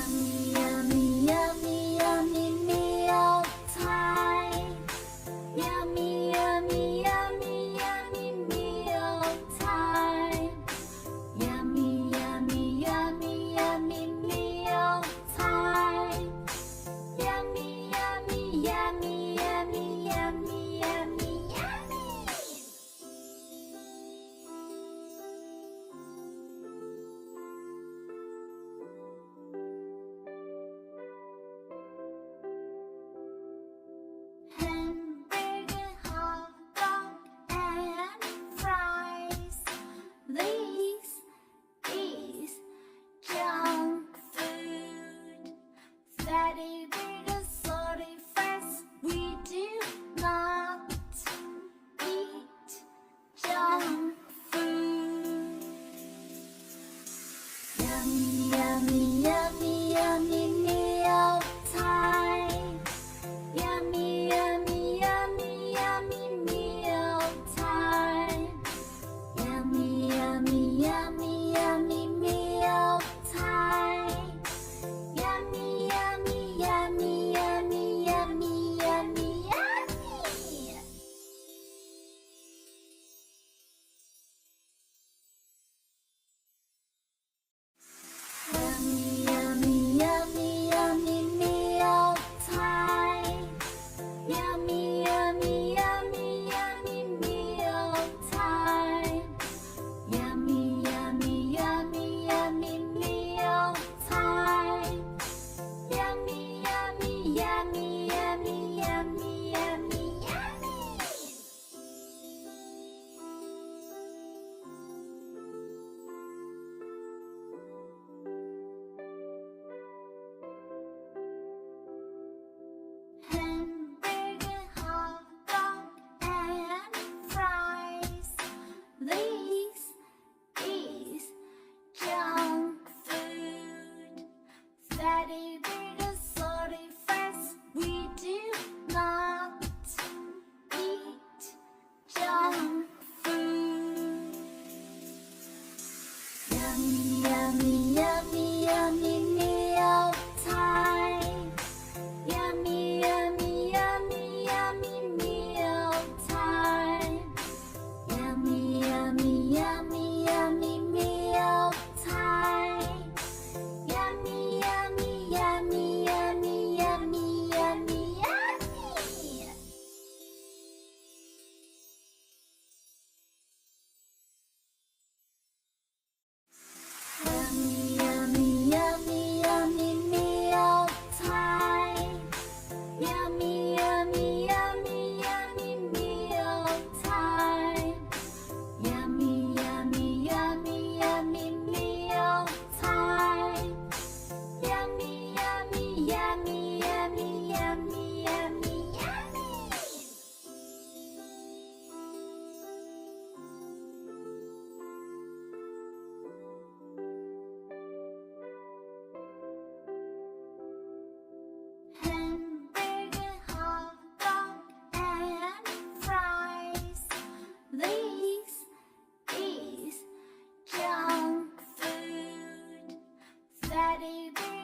Yummy, yummy, yummy, yummy meal time. Yummy, yummy, yummy, yummy meal time. Yummy, yummy, yummy, yummy meal time. Yummy, yummy, yummy, yummy, yummy, yummy, yummy. Hamburger, hot dog, and fries. This is junk food. Fatty burgers, salty fries. We do not eat junk food. Yummy, yummy, yummy, yummy meal time. Yummy, yummy, yummy, yummy meal time. Yummy, yummy, yummy, yummy meal time. Yummy, yummy, yummy, yummy, yummy, yummy, yummy. Yummy, yummy, yummy, yummy meal time. Yummy, yummy, yummy, yummy meal time. Yummy, yummy, yummy, yummy meal time. Yummy, yummy, yummy, yummy, yummy, yummy, yummy. Hamburger, hot dog, and fries. This is junk food. Fatty burgers, salty fries. We do not eat junk food. Yummy, yummy, yummy, yummy meal time. Yummy, yummy, yummy, yummy meal time. Yummy, yummy, yummy, yummy meal time. Yummy, yummy, yummy, yummy, yummy, yummy, yummy. Yummy, yummy, yummy, yummy meal time. Yummy, yummy, yummy, yummy meal time. Yummy, yummy, yummy, yummy meal time. Yummy, yummy, yummy, yummy, yummy, yummy, yummy. Hamburger, hot dog, and fries. This is junk food. Fatty burgers.